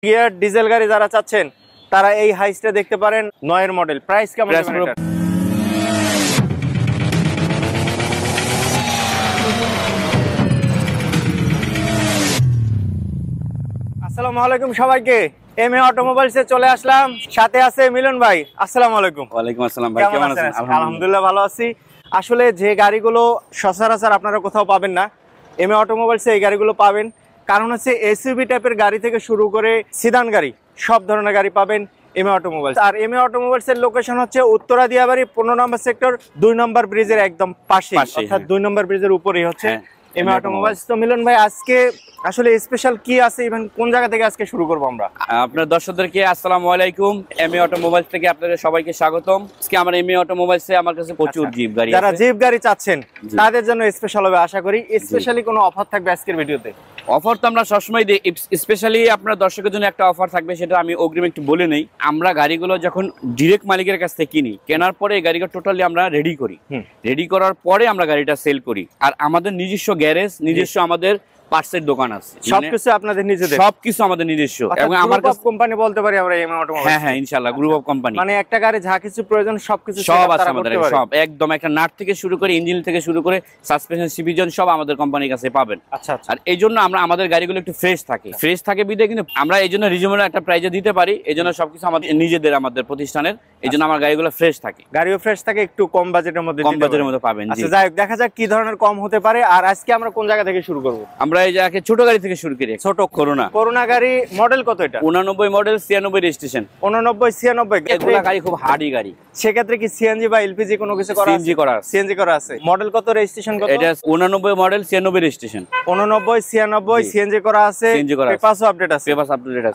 Gear diesel গাড়ি যারা চাচ্ছেন তারা এই হাইসটা দেখতে পারেন। 9 এর মডেল। প্রাইস কেমন দিবেন এটা? আসসালামু আলাইকুম সবাইকে। এম এ অটোমোবাইলসে চলে আসলাম, সাথে আছে মিলন ভাই। আসসালামু আলাইকুম। ওয়ালাইকুম আসসালাম ভাই, কেমন আছেন? আলহামদুলিল্লাহ ভালো আছি। আসলে যে গাড়িগুলো সচরাচর আপনারা কোথাও পাবেন না, এম এ অটোমোবাইলসে এই গাড়িগুলো পাবেন। কারণ হচ্ছে এসইউভি টাইপের গাড়ি থেকে শুরু করে সিদান গাড়ি, সব ধরনের গাড়ি পাবেন M A automobiles. R M A automobiles এর লোকেশন হচ্ছে উত্তরা দিয়াবাড়ি 15 নম্বর সেক্টর, 2 নম্বর ব্রিজের একদম পাশে, অর্থাৎ 2 নম্বর ব্রিজের উপরেই হচ্ছে এম এ অটোমোবাইলস। তো মিলন ভাই, আজকে আসলে স্পেশাল কি আছে, ইভেন কোন জায়গা থেকে আজকে শুরু করব আমরা? আপনার দর্শকদেরকে আসসালামু আলাইকুম। এম এ অটোমোবাইলস থেকে আপনাদের সবাইকে স্বাগতম। আজকে আমার এম এ অটোমোবাইলসে আমার কাছে প্রচুর জিপ গাড়ি আছে। যারা জিপ গাড়ি চাচ্ছেন তাদের জন্য স্পেশাল হবে আশা করি। স্পেশালি কোনো অফার থাকবে আজকের ভিডিওতে? অফার তো আমরা সবসময় দিই, স্পেশালি আপনার দর্শকের জন্য একটা অফার থাকবে, সেটা আমি অগ্রিম একটু বলে নেই। আমরা গাড়িগুলো যখন ডিরেক্ট মালিকের কাছ থেকে কিনি, কেনার পরে এই গাড়িটা টোটালি আমরা রেডি করি, রেডি করার পরে আমরা গাড়িটা সেল করি। আর আমাদের নিজস্ব গ্যারেজ, নিজস্ব আমাদের পার্টসের দোকান আছে, সবকিছু আপনাদের নিজেদের, সবকিছু আমাদের নিজস্ব। এবং আমার কাছে কোম্পানি বলতে পারি আমরা এম এ অটোমোবাইলস। হ্যাঁ হ্যাঁ, ইনশাআল্লাহ গ্রুপ অফ কোম্পানি। মানে একটা গাড়ি যা কিছু প্রয়োজন সবকিছু সব আছে আমাদের, সব একদম একটা নাট থেকে শুরু করে ইঞ্জিন থেকে শুরু করে সাসপেনশন, সিভিজন সব আমাদের কোম্পানির কাছে পাবেন। আচ্ছা। আর এই জন্য আমরা আমাদের গাড়িগুলো একটু ফ্রেশ থাকে বিদে কিন্তু আমরা এই জন্য রিজনেবল একটা প্রাইসে দিতে পারি। এই জন্য সবকিছু আমাদের নিজেদের, আমাদের প্রতিষ্ঠানের, এই জন্য আমার গাড়িগুলো ফ্রেশ থাকে। গাড়িও ফ্রেশ থাকে, একটু কম বাজেটের মধ্যে, কম বাজেটের মধ্যে পাবেন। আচ্ছা, যাই হোক, দেখা যাক কি ধরনের কম হতে পারে। আর আজকে আমরা কোন জায়গা থেকে শুরু করব? আমরা এই জায়গায় ছোট গাড়ি থেকে শুরু করি। ছোট করোনা গাড়ি। মডেল কত এটা? 89 মডেল, 96 রেজিস্ট্রেশন। 89 96 এগুলা গাড়ি খুব হার্ডি গাড়ি। সেক্ষেত্রে কি সিএনজি বা এলপিজি কোনো কিছু করা আছে? সিএনজি করা আছে। মডেল কত, রেজিস্ট্রেশন কত? এটা 89 মডেল, 96 রেজিস্ট্রেশন। 89 96 সিএনজি করা আছে, পেপারস আপডেট আছে।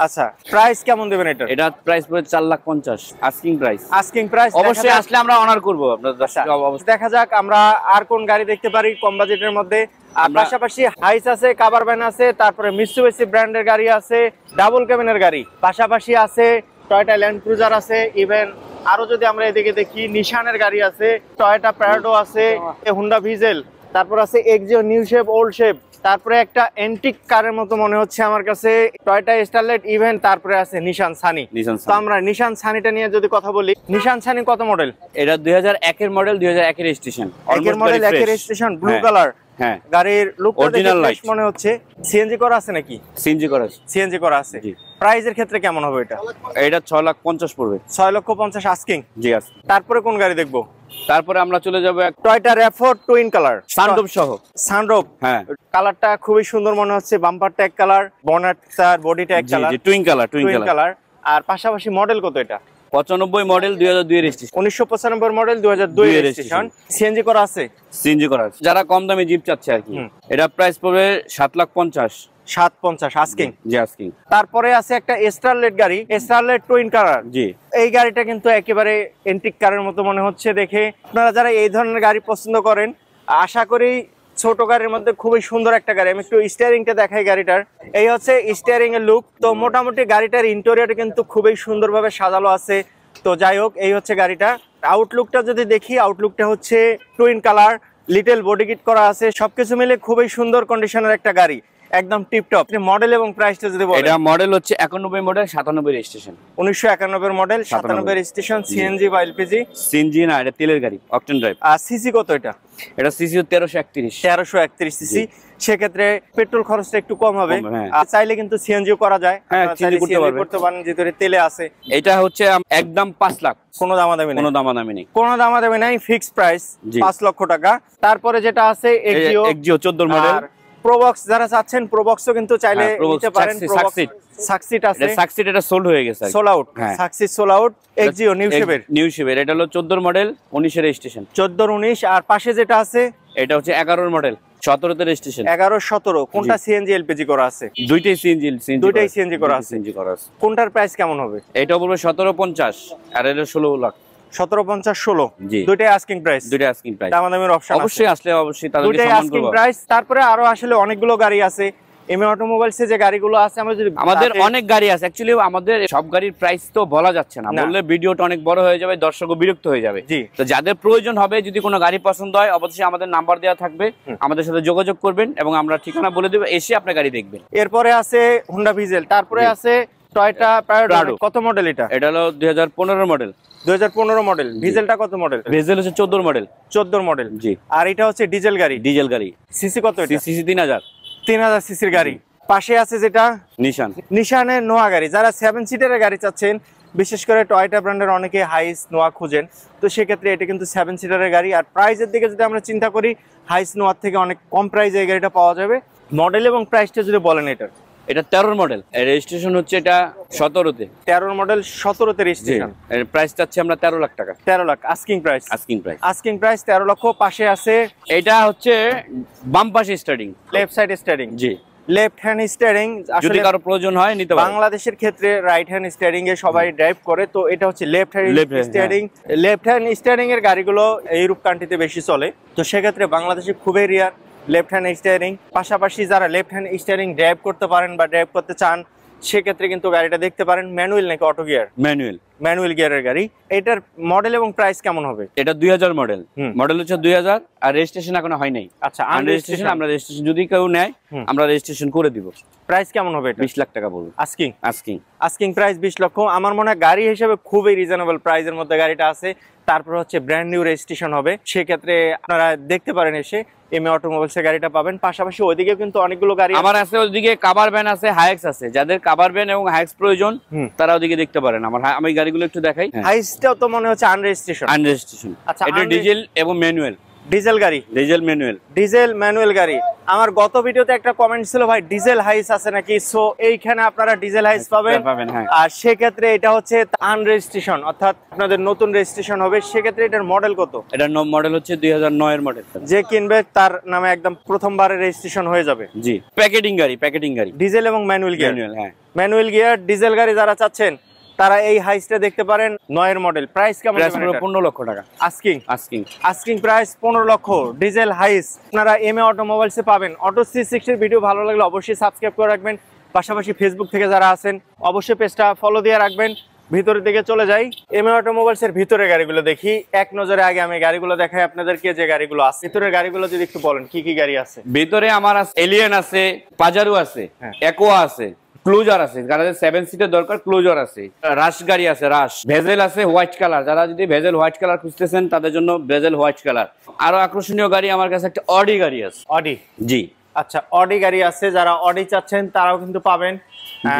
আচ্ছা, প্রাইস কেমন দিবেন এটা? এটা প্রাইস পড়ে 4,50,000 আস্কিং প্রাইস। অবশ্যই আসলে আমরা অনার করব আপনাদের দর্শক। অবশ্যই দেখা যাক আমরা আর কোন গাড়ি দেখতে পারি কম বাজেটের মধ্যে। পাশাপাশি হাইস আছে, কাভার ভ্যান আছে, তারপরে মিৎসুবিশি ব্র্যান্ডের গাড়ি আছে, ডাবল ক্যাবিনের গাড়ি, পাশাপাশি আছে টয়োটা ল্যান্ড ক্রুজার আছে। ইভেন আরো যদি আমরা এদিকে দেখি, নিশানের গাড়ি আছে, টয়োটা প্যারাডো আছে, হুন্ডা ভিজেল, তারপর আছে Axio new shape, old shape, তারপরে একটা এন্টিক কারের মতো মনে হচ্ছে আমার কাছে টয়োটা স্টারলাইট ইভেন, তারপরে আছে নিশান সানি। তো আমরা নিশান সানিটা নিয়ে যদি কথা বলি, নিশান সানি কত মডেল? এটা 2001 এর মডেল, 2001 এর রেজিস্ট্রেশন। 1 এর মডেল, 1 এর রেজিস্ট্রেশন, ব্লু কালার। হ্যাঁ, গাড়ির লুকটা দেখে ফ্রেশ মনে হচ্ছে। সিএনজি করা আছে নাকি? সিএনজি করা আছে। সিএনজি করা আছে। জি। প্রাইসের ক্ষেত্রে কেমন হবে এটা? এটা 6,50,000 পড়বে। 6,50,000 আস্কিং। জি আছে। তারপরে কোন গাড়ি দেখবো? তারপরে আমরা চলে যাব Toyota RAV4 twin colour, sunroof সহ। সানরুফ, হ্যাঁ, কালারটা খুবই সুন্দর মনে হচ্ছে। বাম্পারটা এক কালার, বনেটটা বডিটা এক কালার। জি, টুইন কালার। আর পাশাপাশি মডেল কত এটা? 95 model, 2002 registration. 1995 model, 2002 registration. CNG করা আছে? সিএনজি করা আছে। যারা কম দামে জিপ চাচ্ছে আর কি, এটা প্রাইস পড়বে 7,50,000। 7,50,000 আস্কিং। জি, আস্কিং। তারপরে আছে একটা স্টারলেট গাড়ি, স্টারলেট টুইন কালার। জি, এই গাড়িটা কিন্তু একেবারে এন্টিক কারের মতো মনে হচ্ছে দেখে। আপনারা যারা এই ধরনের গাড়ি পছন্দ করেন, আশা করি ছোট গাড়ির মধ্যে খুবই সুন্দর একটা গাড়ি। আমি একটু স্টিয়ারিংটা দেখাই গাড়িটার। এই হচ্ছে স্টিয়ারিং এর লুক। তো মোটামুটি গাড়িটার ইন্টেরিয়র কিন্তু খুবই সুন্দরভাবে সাজানো আছে। তো যাই হোক, এই হচ্ছে গাড়িটা। আউটলুকটা যদি দেখি, আউটলুকটা হচ্ছে twin colour, little body kit করা আছে, সবকিছু মিলে খুবই সুন্দর কন্ডিশনের একটা গাড়ি, একদম টিপটপ। মডেল এবং প্রাইসটা যদি বলেন? এটা মডেল হচ্ছে 91 model, 97 registration. 1991 model, 97 registration. CNG বা এলপিজি? সিএনজি না, এটা তেলের গাড়ি, অকটেন ড্রাইভ। আর সিসি কত এটা? এটা সিসি 1331 সিসি। সেক্ষেত্রে পেট্রোল খরচটা একটু কম হবে। আর চাইলে কিন্তু সিএনজিও করা যায়, করতে পারেন, যেহেতু তেলে আছে। এটা হচ্ছে একদম 5 লাখ। কোনো দামাদামি নাই, ফিক্সড প্রাইস 5 লক্ষ টাকা। তারপরে যেটা আছে এক্সিও 14 মডেল। প্রোবক্স যারা চাচ্ছেন, প্রোবক্সও কিন্তু চাইলে নিতে পারেন। সাকসিট আছে, সাকসিট এটা সোল্ড হয়ে গেছে, সোল আউট। সাকসিট সোল আউট। এক্সিও নিউ শেপের, এটা হলো 14 মডেল, 19 রেজিস্ট্রেশন। 14 19। আর পাশে যেটা আছে এটা হচ্ছে 11 মডেল, 17 তে রেজিস্ট্রেশন। 11 17 কোনটা সিএনজি এলপিজি করা আছে? দুইটাই সিএনজি করা আছে। কোনটার প্রাইস কেমন হবে? এটা বলবো 17,50,000 আর এটা 16 লাখ। 17,50,000 16, দুইটাই আস্কিং প্রাইস। দামাদামির অপশন অবশ্যই আসলে অবশ্যই তাদের দুইটাই আস্কিং প্রাইস। তারপরে আরো আসলে অনেকগুলো গাড়ি আছে এম এ অটোমোবাইলস এ, যে গাড়িগুলো আছে আমাদের অনেক গাড়ি আছে। অ্যাকচুয়ালি আমাদের সব গাড়ির প্রাইস তো বলা যাচ্ছে না, বললে ভিডিওটা অনেক বড় হয়ে যাবে, দর্শকও বিরক্ত হয়ে যাবে। তো যাদের প্রয়োজন হবে, যদি কোনো গাড়ি পছন্দ হয়, অবশ্যই আমাদের নাম্বার দেওয়া থাকবে, আমাদের সাথে যোগাযোগ করবেন এবং আমরা ঠিকানা বলে দেব, এসে আপনার গাড়ি দেখবেন। এরপরে আছে হুন্ডা ভিজেল, তারপরে আছে টয়োটা প্রাডো Prado। কত মডেল এটা? এটা হলো 2015 মডেল। 2015 মডেল। ডিজেলটা কত মডেল? ভেজেল হচ্ছে 14 মডেল। 14 মডেল। জি। আর এটা হচ্ছে ডিজেল গাড়ি। ডিজেল গাড়ি। সিসি কত এটা? সিসি 3000। 3000 সিসির গাড়ি। পাশে আছে যেটা নিশান। নিশানের নোয়া গাড়ি। যারা 7 সিটারের গাড়ি চাচ্ছেন, বিশেষ করে টয়োটা ব্র্যান্ডের অনেকে হাইস নোয়া খুঁজেন, তো সেক্ষেত্রে এটা কিন্তু 7 সিটারের গাড়ি। আর প্রাইসের দিকে যদি আমরা চিন্তা করি, হাইস নোয়ার থেকে অনেক কম প্রাইসে এই গাড়িটা পাওয়া যাবে। মডেল এবং প্রাইসটা যদি বলেন এটার। এটা 13 মডেল। রেজিস্ট্রেশন হচ্ছে এটা 17তে। 13 মডেল 17তে রেজিস্ট্রেশন। এর প্রাইস চাচ্ছি আমরা 13 লাখ টাকা। 13 লাখ asking price. Asking price. Asking price 13 lakh. পাশে আছে এটা হচ্ছে বাম পাশে স্টার্টিং, লেফট সাইড স্টিয়ারিং। জি। Left hand steering. যদি আসলে কারো প্রয়োজন হয় নিতে পারেন। বাংলাদেশের ক্ষেত্রে রাইট হ্যান্ড স্টিয়ারিং এ সবাই ড্রাইভ করে, তো এটা হচ্ছে left hand steering. Left hand steering এর গাড়িগুলো ইউরোপ কান্ট্রিতে বেশি চলে, তো সেক্ষেত্রে বাংলাদেশে খুবই রেয়ার লেফট হ্যান্ড স্টিয়ারিং। পাশাপাশি যারা লেফট হ্যান্ড স্টিয়ারিং ড্রাইভ করতে পারেন বা ড্রাইভ করতে চান, সেক্ষেত্রে কিন্তু গাড়িটা দেখতে পারেন। ম্যানুয়াল নাকি অটো গিয়ার? ম্যানুয়াল। ম্যানুয়াল গিয়ারের গাড়ি। এটার মডেল এবং প্রাইস কেমন হবে? এটা 2000 মডেল। মডেল হচ্ছে 2000, আর রেজিস্ট্রেশন এখনো হয় নাই। আচ্ছা, আনরেজিস্ট্রেশন। আমরা রেজিস্ট্রেশন যদি কেউ নেয় আমরা রেজিস্ট্রেশন করে দিব। প্রাইস কেমন হবে এটা? 20 লাখ টাকা বলবো। আস্কিং। আস্কিং। আস্কিং প্রাইস 20 লক্ষ। আমার মনে হয় গাড়ি হিসেবে খুবই রিজনেবল প্রাইসের মধ্যে গাড়িটা আছে। তারপর হচ্ছে ব্র্যান্ড নিউ রেজিস্ট্রেশন হবে, সেক্ষেত্রে আপনারা দেখতে পারেন এসে এমএ অটোমোবাইলস এর গাড়িটা পাবেন। পাশাপাশি ওইদিকে কিন্তু অনেকগুলো গাড়ি আমার আছে, ওইদিকে কাভার ভ্যান আছে, হাইক্স আছে। যাদের কাভার ভ্যান এবং হাইক্স প্রয়োজন তারা ওইদিকে দেখতে পারেন। আমি গাড়িগুলো একটু দেখাই। হাইসটাও তো মনে হচ্ছে আনরেজিস্ট্রেশন। আনরেজিস্ট্রেশন। আচ্ছা, এটা ডিজেল এবং ম্যানুয়াল। ডিজেল গাড়ি। Diesel manual. ডিজেল ম্যানুয়াল গাড়ি। আমার গত ভিডিওতে একটা কমেন্ট ছিল, ভাই ডিজেল হাইস আছে নাকি? সো এইখানে আপনারা ডিজেল হাইস পাবেন। হ্যাঁ। আর সেক্ষেত্রে এটা হচ্ছে আনরেজিস্ট্রেশন, অর্থাৎ আপনাদের নতুন রেজিস্ট্রেশন হবে। সেক্ষেত্রে এটার মডেল কত? এটার মডেল হচ্ছে 2009 এর মডেল। যে কিনবে তার নামে একদম প্রথমবারে রেজিস্ট্রেশন হয়ে যাবে। জি। প্যাকেটিং গাড়ি। প্যাকেটিং গাড়ি। ডিজেল এবং ম্যানুয়াল গিয়ার। ম্যানুয়াল, হ্যাঁ। ম্যানুয়াল গিয়ার ডিজেল গাড়ি যারা চাচ্ছেন তারা এই হাইসটা দেখতে পারেন। 9 এর মডেল। প্রাইস কেমন? 15 লক্ষ টাকা। আস্কিং। আস্কিং। আস্কিং প্রাইস 15 লক্ষ। ডিজেল হাইস আপনারা এমএ অটোমোবাইলসে পাবেন। অটো 360 এর ভিডিও ভালো লাগলে অবশ্যই সাবস্ক্রাইব করে রাখবেন। পাশাপাশি ফেসবুক থেকে যারা আছেন অবশ্যই পেজটা ফলো দিয়ে রাখবেন। ভিতরের দিকে চলে যাই, এমএ অটোমোবাইলস এর ভিতরে গাড়িগুলো দেখি এক নজরে। আগে আমি গাড়িগুলো দেখাই আপনাদেরকে, যে গাড়িগুলো আছে ভিতরের গাড়িগুলো যদি একটু বলেন কি কি গাড়ি আছে ভিতরে। আমার আছে এলিয়ন আছে, পাজারো আছে, একোয়া আছে, ক্লোজার আছে। যাদের 7 সিটের দরকার ক্লোজার আছে, রাশ গাড়ি আছে, রাশ। ভেজেল আছে হোয়াইট কালার। যারা যদি ভেজেল হোয়াইট কালার খুঁজতেছেন তাদের জন্য ভেজেল হোয়াইট কালার। আরো আকর্ষণীয় গাড়ি আমার কাছে একটা অডি গাড়ি আছে। অডি? জি। আচ্ছা, অডি গাড়ি আছে। যারা অডি চাচ্ছেন তারাও কিন্তু পাবেন।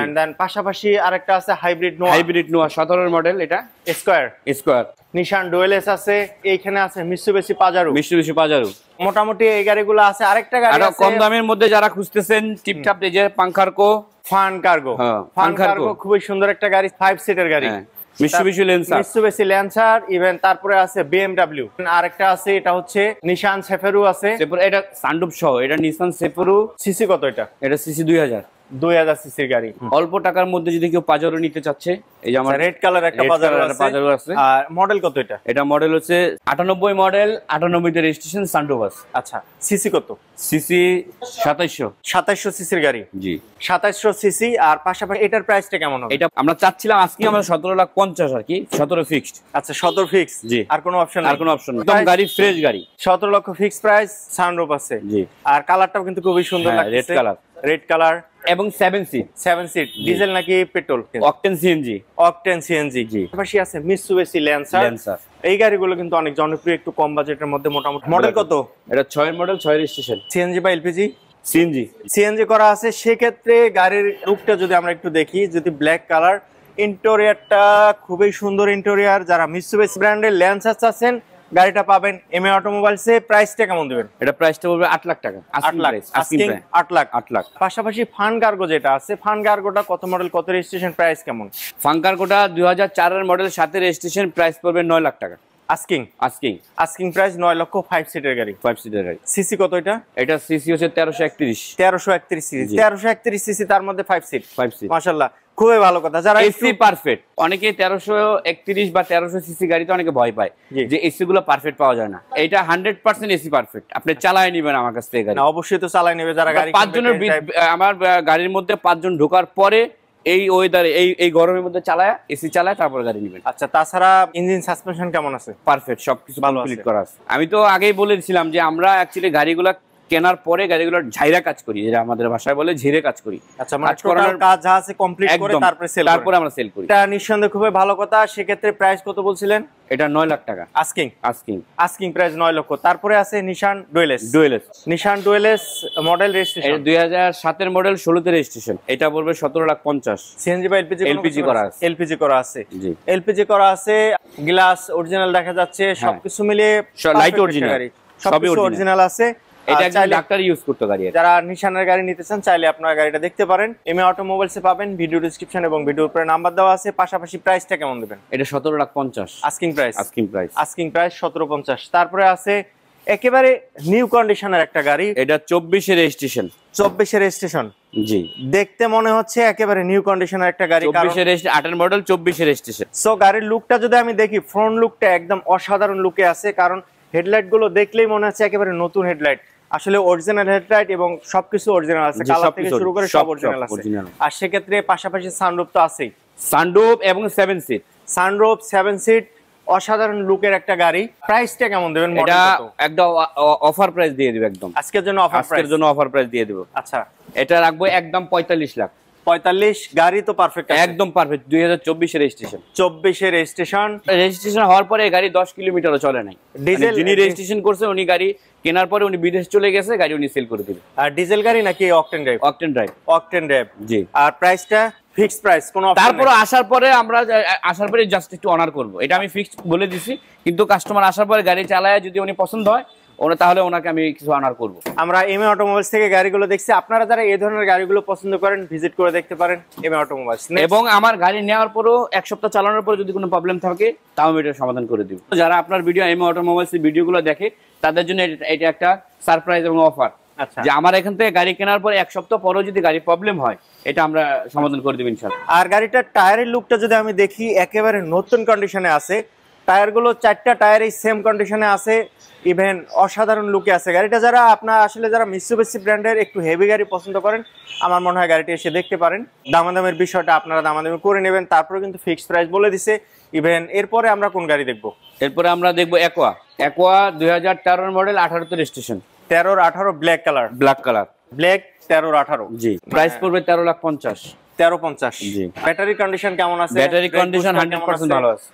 এন্ড দেন পাশাপাশি আরেকটা আছে হাইব্রিড নোয়া। হাইব্রিড নোয়া 17 এর মডেল। এটা স্কয়ার। স্কয়ার। নিশান ডুয়েলএস আছে। এইখানে আছে মিৎসুবিশি পাজারো। Mitsubishi Pajero. মোটামুটি এই গাড়িগুলো আছে। আরেকটা গাড়ি আছে কম দামের মধ্যে যারা খুঁজতেছেন টিপটাপ, এই যে পাঙ্কারকো ফান কার্গো। ফান কার্গো খুবই সুন্দর একটা গাড়ি, 5 সিটের গাড়ি। Mitsubishi Lancer. Mitsubishi Lancer. Even তারপরে আছে বিএমডব্লিউ। আরেকটা আছে, এটা হচ্ছে নিশান সেফেরু আছে। এটা সানরুফ সহ। এটা নিসান সেফেরু। সিসি কত এটা? এটা সিসি 2000। 2000 সিসির গাড়ি। অল্প টাকার মধ্যে যদি কেউ পাজারো নিতে চাচ্ছে, এই যে আমার রেড কালার একটা পাজারো আছে। আর মডেল কত এটা? এটা মডেল হচ্ছে 98 মডেল, 98 তে রেজিস্ট্রেশন, সানরুফ আছে। আচ্ছা, সিসি কত? সিসি 2700। 2700 সিসির গাড়ি। জি। 2700 সিসি। আর পাশাপাশি এটার প্রাইসটা কেমন হবে? এটা আমরা চাচ্ছিলাম আজকে আমরা 17,50,000 আর কি। 17 ফিক্সড। আচ্ছা, 17 ফিক্স। জি। আর কোনো অপশন নাই? আর কোনো অপশন নেই। একদম গাড়ি ফ্রেশ গাড়ি। 17 লক্ষ ফিক্স প্রাইস, সানরুফ আছে। জি। আর কালারটাও কিন্তু খুবই সুন্দর লাগছে। Red colour. রেড কালার এবং 7 সিট। 7 সিট। ডিজেল নাকি petrol? Octane CNG. Octane CNG. জি। পাশাপাশি আছে মিৎসুবিশি ল্যান্সার। এই গাড়িগুলো কিন্তু অনেক জনপ্রিয়, একটু কম বাজেটের মধ্যে। মোটামুটি মডেল কত? এটা 6 এর মডেল, 6 রেজিস্ট্রেশন। সিএনজি বা এলপিজি? সিএনজি। সিএনজি করা আছে। সেক্ষেত্রে গাড়ির লুকটা যদি আমরা একটু দেখি, যদি ব্ল্যাক কালার, ইন্টেরিয়রটা খুবই সুন্দর ইন্টেরিয়র। যারা মিৎসুবিশি ব্র্যান্ডের ল্যান্সার আছেন গাড়িটা পাবেন এমএ অটোমোবাইলসে। প্রাইসটা কেমন দিবেন? এটা প্রাইসটা পড়বে 8 লাখ টাকা। 8 লাখ। আস্কিং 8 লাখ। 8 লাখ। পাশাপাশি ফান কার্গো যেটা আছে, ফান কার্গোটা কত মডেল, কত রেজিস্ট্রেশন, প্রাইস কেমন? ফাঙ্কারকোটা 2004 এর মডেল, সাথে রেজিস্ট্রেশন, প্রাইস পড়বে 9 লাখ টাকা। আস্কিং। আস্কিং। আস্কিং প্রাইস 9 লক্ষ। 5 সিটের গাড়ি। 5 সিটের গাড়ি। সিসি কত এটা? এটা সিসি হচ্ছে 1331। 1331 সিসি। 1331 সিসি, তার মধ্যে 5 সিট। 5 সিট। মাশাআল্লাহ, খুবই ভালো কথা। যারা এসি পারফেক্ট। অনেকে 1331 বা 1300 সিসি গাড়িতে অনেকে ভয় পায় যে এসি গুলো পারফেক্ট পাওয়া যায় না। এটা 100% এসি পারফেক্ট। আপনি চালায় নেবেন আমার কাছ থেকে গাড়ি। না, অবশ্যই তো চালায় নেবে যারা গাড়ি। 5 জনের আমার গাড়ির মধ্যে 5 জন ঢোকার পরে এই ওয়েদারে এই গরমের মধ্যে চালায়, এসি চালায়, তারপর গাড়ি নেবেন। আচ্ছা, তাছাড়া ইঞ্জিন সাসপেনশন কেমন আছে? পারফেক্ট, সবকিছু কমপ্লিট করা আছে। আমি তো আগেই বলেছিলাম যে আমরা অ্যাকচুয়ালি গাড়িগুলা কেনার পরে গাড়িগুলোর ঝাইরা কাজ করি, যেটা আমাদের ভাষায় বলে ঝিরে কাজ করি। আচ্ছা, মানে টোটাল কাজ যা আছে কমপ্লিট করে তারপরে সেল, তারপরে আমরা সেল করি। এটা নিঃসন্দেহে খুবই ভালো কথা। সেক্ষেত্রে প্রাইস কত বলছিলেন? এটা 9 লাখ টাকা আস্কিং প্রাইস 9 লক্ষ। তারপরে আছে নিশান ডুয়েলেস। নিশান ডুয়েলেস মডেল রেজিস্ট্রেশন, এটা 2007 এর মডেল, 16 তে রেজিস্ট্রেশন। এটা পড়বে 17,50,000। সিএনজি বা এলপিজি? এলপিজি করা আছে। এলপিজি করা আছে, জি এলপিজি করা আছে। গ্লাস অরিজিনাল দেখা যাচ্ছে, সবকিছু মিলিয়ে লাইট অরিজিনাল, সবই অরিজিনাল আছে। এটা একদম ডাক্তার ইউজ করতে গাড়ি। যারা নিশানের গাড়ি নিতে চান চাইলে আপনারা গাড়িটা দেখতে পারেন। এমএ অটোমোবাইলসে পাবেন, ভিডিও ডেসক্রিপশন এবং ভিডিওর উপরে নাম্বার দেওয়া আছে। পাশাপাশি প্রাইসটা কেমন দেবেন? এটা 17,50,000 আস্কিং প্রাইস। Asking price 17,50,000। তারপরে আছে একেবারে নিউ কন্ডিশনের একটা গাড়ি, এটা 24 এর রেজিস্ট্রেশন। 24 এর রেজিস্ট্রেশন, জি। দেখতে মনে হচ্ছে একেবারে নিউ কন্ডিশনের একটা গাড়ি, 24 এর রেজিস্ট্রেশন, 8 এর মডেল, 24 এর রেজিস্ট্রেশন। সো গাড়ির লুকটা যদি আমি দেখি, ফ্রন্ট লুকটা একদম অসাধারণ লুকে আছে, কারণ হেডলাইট গুলো দেখলেই মনে হচ্ছে একেবারে নতুন হেডলাইট। আসলে অরিজিনাল হেডলাইট এবং সবকিছু অরিজিনাল আছে, কালার থেকে শুরু করে সব অরিজিনাল আছে। আর সেক্ষেত্রে পাশাপাশি সানরুফ তো আছেই, সানরুফ এবং 7 সিট। সানরুফ 7 সিট, অসাধারণ লুকের একটা গাড়ি। প্রাইসটা কেমন দেবেন? এটা একদম অফার প্রাইস দিয়ে দিব, একদম আজকের জন্য অফার প্রাইস দিয়ে দেব। আচ্ছা, এটা রাখবো একদম 45 লাখ। 45? গাড়ি তো পারফেক্ট, একদম পারফেক্ট। 2024 এর রেজিস্ট্রেশন। 24 এর রেজিস্ট্রেশন। রেজিস্ট্রেশন হওয়ার পরে গাড়ি 10 কিলোমিটারও চলে নাই। ডিজেল যিনি রেজিস্ট্রেশন করছে উনি গাড়ি কেনার পরে উনি বিদেশ চলে গেছে, গাড়ি উনি সেল করে দিবেন। আর ডিজেল গাড়ি নাকি অকটেন ড্রাইভ? অকটেন ড্রাইভ, জি। আর প্রাইসটা ফিক্সড প্রাইস, কোনো অপশন? তারপরে আসার পরে জাস্ট একটু অনার করব, এটা আমি ফিক্সড বলে দিছি। কিন্তু কাস্টমার আসার পরে গাড়ি চালায় যদি উনি পছন্দ হয় তাহলে ওনাকে আমি কিছু অনার করব। আমরা এমএ অটোমোবাইলস থেকে গাড়িগুলো দেখছি, আপনারা যারা এই ধরনের গাড়িগুলো পছন্দ করেন ভিজিট করে দেখতে পারেন এমএ অটোমোবাইলস। এবং আমার গাড়ি নেওয়ার পরও 1 সপ্তাহ চালানোর পরে যদি কোনো প্রবলেম থাকে তাও আমি এটা সমাধান করে দিব। যারা আপনার ভিডিও এমএ অটোমোবাইলস এর ভিডিওগুলো দেখে তাদের জন্য এটা একটা সারপ্রাইজ এবং অফার। আচ্ছা, যে আমার এখান থেকে গাড়ি কেনার পরে 1 সপ্তাহ পরেও যদি গাড়ি প্রবলেম হয় এটা আমরা সমাধান করে দেব ইনশাআল্লাহ। আর গাড়িটার টায়ারের লুকটা যদি আমি দেখি, একেবারে নতুন কন্ডিশনে আছে। টায়ারগুলো 4টা টায়ারই সেম কন্ডিশনে আছে, ইভেন অসাধারণ লুকে আছে গাড়িটা। যারা যারা মিৎসুবিশি ব্র্যান্ডের একটু হেভি গাড়ি পছন্দ করেন, আমার মনে হয় গাড়িটি এসে দেখতে পারেন। দামাদামের বিষয়টা আপনারা দামাদামি করে নেবেন, তারপরে কিন্তু ফিক্সড প্রাইস বলে দিছে। ইভেন এরপরে আমরা কোন গাড়ি দেখবো? এরপরে আমরা দেখবো অ্যাকোয়া 2013 মডেল, 18 তে রেজিস্ট্রেশন। 13-18 ব্ল্যাক কালার, ব্ল্যাক 13-18, জি। প্রাইস পড়বে 13,50,000। 13,50,000, জি। ব্যাটারি কন্ডিশন কেমন আছে? ব্যাটারি কন্ডিশন 100% ভালো আছে।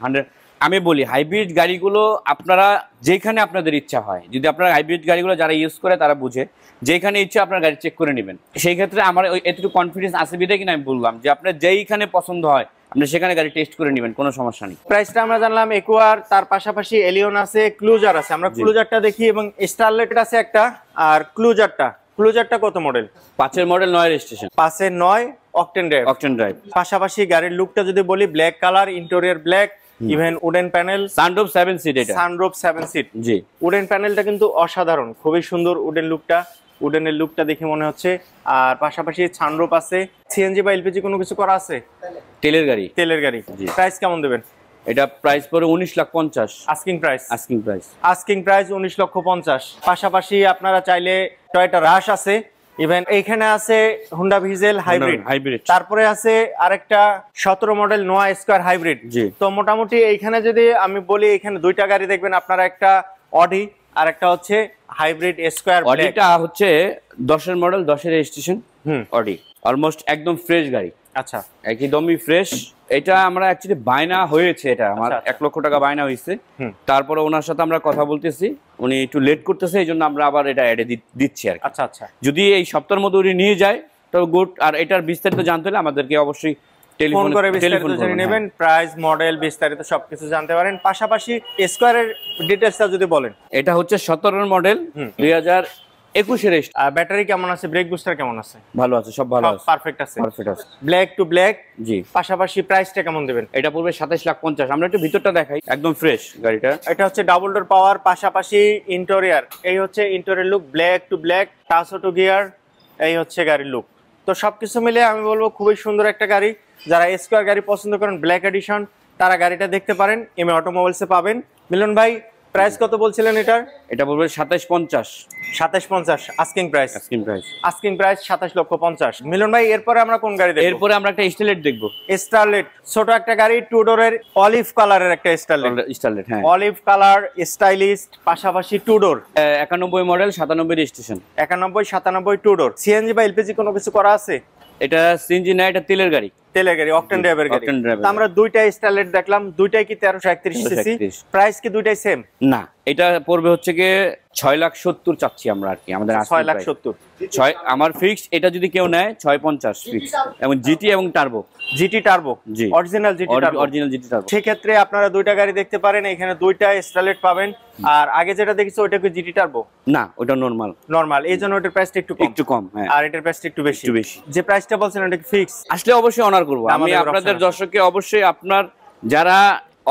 আমি বলি হাইব্রিড গাড়িগুলো আপনারা যেখানে আপনাদের ইচ্ছা হয়, যদি আপনারা হাইব্রিড গাড়িগুলো যারা ইউজ করে তারা বুঝে, যেখানে ইচ্ছা আপনার গাড়ি চেক করে নেবেন। সেই ক্ষেত্রে আমার এতটুকু কনফিডেন্স আছে বিধায় কিনা আমি বললাম যে আপনার যেইখানে পছন্দ হয় আপনি সেখানে গাড়ি টেস্ট করে নেবেন, কোনো সমস্যা নেই। প্রাইসটা আমরা জানলাম একুয়ার, তার পাশাপাশি এলিয়ন আছে, ক্লুজার আছে। আমরা ক্লুজারটা দেখি, এবং স্টারলেট আছে একটা। আর ক্লুজারটা কত মডেল? 5 এর মডেল, 9 রেজিস্ট্রেশন। 5 9 octane drive. পাশাপাশি গাড়ির লুকটা যদি বলি, black colour, interior black, even wooden panel, sunroof 7 seat. এটা সানরুফ 7 সিট, জি। উডেন প্যানেলটা কিন্তু অসাধারণ, খুবই সুন্দর উডেনের লুকটা দেখে মনে হচ্ছে। আর পাশাপাশি সানরুফ আছে। সিএনজি বা এলপিজি কোনো কিছু করা আছে? তেলের গাড়ি। প্রাইস কেমন দেবেন? এটা প্রাইস পড়ে 19,50,000। Asking price 19,50,000। পাশাপাশি আপনারা চাইলে টয়োটা রাশ আছে, ইভেন এইখানে আছে হুন্ডা ভিজেল হাইব্রিড। তারপরে আছে আরেকটা 17 মডেল নোয়া স্কয়ার হাইব্রিড। তো মোটামুটি এইখানে যদি আমি বলি, এখানে দুইটা গাড়ি দেখবেন আপনারা, একটা অডি আর একটা হচ্ছে হাইব্রিড স্কয়ার। অডিটা হচ্ছে 10 এর মডেল, 10 এর রেজিস্ট্রেশন। অডি অলমোস্ট একদম ফ্রেশ গাড়ি। আচ্ছা, একদমই ফ্রেশ। এটা আমরা অ্যাকচুয়ালি বায়না হয়েছে, এটা আমার 1 লক্ষ টাকা বায়না হয়েছে। তারপরে ওনার সাথে আমরা কথা বলতেছি, উনি একটু লেট করতেছে, এই জন্য আমরা আবার এটা অ্যাডে দিচ্ছি আর কি। আচ্ছা, যদি এই সপ্তাহের মধ্যে উনি নিয়ে যায় তো গুড। আর এটার বিস্তারিত জানতে হলে আমাদেরকে অবশ্যই টেলিফোন করে বিস্তারিত জেনে নেবেন, প্রাইস, মডেল, বিস্তারিত সবকিছু জানতে পারেন। পাশাপাশি স্কয়ারের ডিটেইলসটা যদি বলেন। এটা হচ্ছে 17 মডেল, 2021 এর। ব্যাটারি কেমন আছে? ব্রেক বুস্টার কেমন আছে? ভালো আছে, সব ভালো আছে, পারফেক্ট আছে। ব্ল্যাক টু ব্ল্যাক, জি। পাশাপাশি প্রাইসটা কেমন দেবেন? এটা পড়বে 27,50,000। আমরা একটু ভিতরটা দেখাই, একদম ফ্রেশ গাড়িটা। এটা হচ্ছে ডাবল ডোর পাওয়ার, পাশাপাশি ইন্টেরিয়র। এই হচ্ছে interior look, black to black, touch auto gear, এই হচ্ছে গাড়ির লুক। তো সবকিছু মিলে আমি বলবো খুবই সুন্দর একটা গাড়ি। যারা স্কয়ার গাড়ি পছন্দ করেন ব্ল্যাক এডিশন, তারা গাড়িটা দেখতে পারেন, এমএ অটোমোবাইলসে পাবেন। মিলন ভাই, প্রাইস কত বলছিলেন এটার? এটা বলবে 2750। 2750 আস্কিং প্রাইস। Asking price 27,50,000। মিলন ভাই এরপরে আমরা কোন গাড়ি দেখব? এরপরে আমরা একটা স্টারলেট দেখবো। স্টারলেট, ছোট একটা গাড়ি, টু ডোরের, অলিভ কালারের একটা স্টারলেট, হ্যাঁ, অলিভ কালার, স্টাইলিশ, পাশাপাশি টু ডোর। 91 মডেল, 97 রেজিস্ট্রেশন। 91, 97 টু ডোর। সিএনজি বা এলপিজি কোনো কিছু করা আছে? এটা সিএনজি না, এটা তেলের গাড়ি। তেলের গাড়ি, অকটেন ড্রাইভের গাড়ি। অকটেন ড্রাইভের। তো আমরা দুইটা স্টারলেট দেখলাম, দুইটাই কি 1331 সিসি? প্রাইস কি দুইটাই সেম? না, এটা পড়বে হচ্ছে কি 6,70,000 চাচ্ছি আমরা আর কি, আমাদের 6,70,000। 6 আমার ফিক্সড। এটা যদি কেউ নেয় 650 ফিক্সড, এবং জিটি এবং টার্বো। জিটি টার্বো, জি, original GT turbo. Original GT turbo. সেক্ষেত্রে আপনারা দুইটা গাড়ি দেখতে পারেন, এখানে দুইটা স্টারলেট পাবেন। আর আগে যেটা দেখেছি ওইটা কি জিটি টার্বো? না, ওটা নরমাল, এই জন্য ওটার প্রাইসটা একটু কম। হ্যাঁ, আর এটার প্রাইসটা একটু বেশি। যে প্রাইসটা বলছেন ওটা কি ফিক্স? আসলে অবশ্যই অনার করব আমি আপনাদের দর্শককে। অবশ্যই আপনার যারা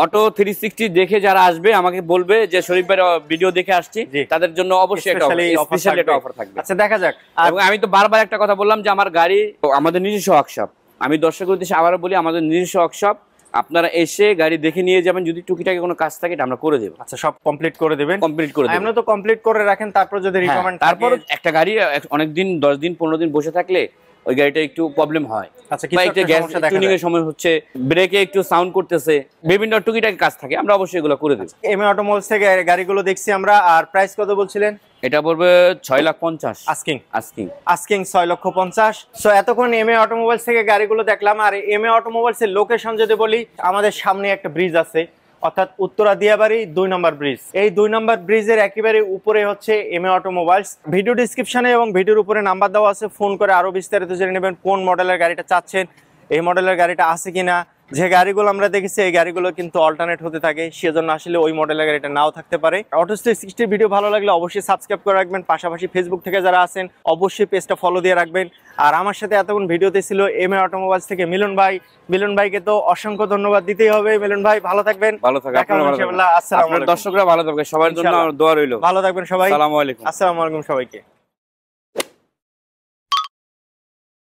অটো 360 দেখে যারা আসবে আমাকে বলবে যে শরীফ ভাইয়ের ভিডিও দেখে আসছি, তাদের জন্য অবশ্যই একটা স্পেশাল একটা অফার থাকবে। আচ্ছা, দেখা যাক। এবং আমি তো বারবার একটা কথা বললাম যে আমার গাড়ি আমাদের নিজস্ব ওয়ার্কশপ। আমি দর্শকের উদ্দেশ্যে আবারও বলি, আমাদের নিজস্ব ওয়ার্কশপ। আপনারা এসে গাড়ি দেখে নিয়ে যাবেন, যদি টুকিটাকি কোনো কাজ থাকে এটা আমরা করে দেব। আচ্ছা, সব কমপ্লিট করে দেবেন? কমপ্লিট করে দেব। আমরা তো কমপ্লিট করে রাখেন, তারপর যদি রিকমেন্ড তারপর একটা গাড়ি অনেক দিন 10 দিন 15 দিন বসে থাকলে ওই গাড়িটা একটু প্রবলেম হয়। আচ্ছা, কিছু একটা সমস্যা দেখা টুনিং এর সময় হচ্ছে, ব্রেকে একটু সাউন্ড করতেছে, বিভিন্ন টুকিটাকি কাজ থাকে, আমরা অবশ্যই এগুলো করে দেব। এমএ অটোমোবাইলস থেকে গাড়িগুলো দেখছি আমরা। আর প্রাইস কত বলছিলেন? এটা পড়বে 6,50,000 আস্কিং 6,50,000। সো এতক্ষণ এমএ অটোমোবাইলস থেকে গাড়িগুলো দেখলাম। আর এমএ অটোমোবাইলস এর লোকেশন যদি বলি, আমাদের সামনে একটা ব্রিজ আছে, অর্থাৎ উত্তরা দিয়াবাড়ি 2 নম্বর ব্রিজ। এই 2 নম্বর ব্রিজের একেবারে উপরে হচ্ছে এমএ অটোমোবাইলস। ভিডিও ডিসক্রিপশনে এবং ভিডিওর উপরে নাম্বার দেওয়া আছে, ফোন করে আরো বিস্তারিত জেনে নেবেন কোন মডেলের গাড়িটা চাচ্ছেন, এই মডেলের গাড়িটা আছে কিনা। যে গাড়িগুলো আমরা দেখেছি এই গাড়িগুলো কিন্তু অল্টারনেট হতে থাকে, সেজন্য আসলে ওই মডেলের গাড়িটা নাও থাকতে পারে। অটো 360 ভিডিও ভালো লাগলে অবশ্যই সাবস্ক্রাইব করে রাখবেন। পাশাপাশি ফেসবুক থেকে যারা আছেন অবশ্যই পেজটা ফলো দিয়ে রাখবেন। আর আমার সাথে এতক্ষণ ভিডিওতে ছিল এমএ অটোমোবাইলস থেকে মিলন ভাই। মিলন ভাইকে তো অসংখ্য ধন্যবাদ দিতেই হবে। মিলন ভাই ভালো থাকবেন। আপনার দর্শকরা ভালো থাকবে, সবার জন্য দোয়া রইল। ভালো থাকবেন সবাই। আসসালামু আলাইকুম। আসসালামু আলাইকুম সবাইকে।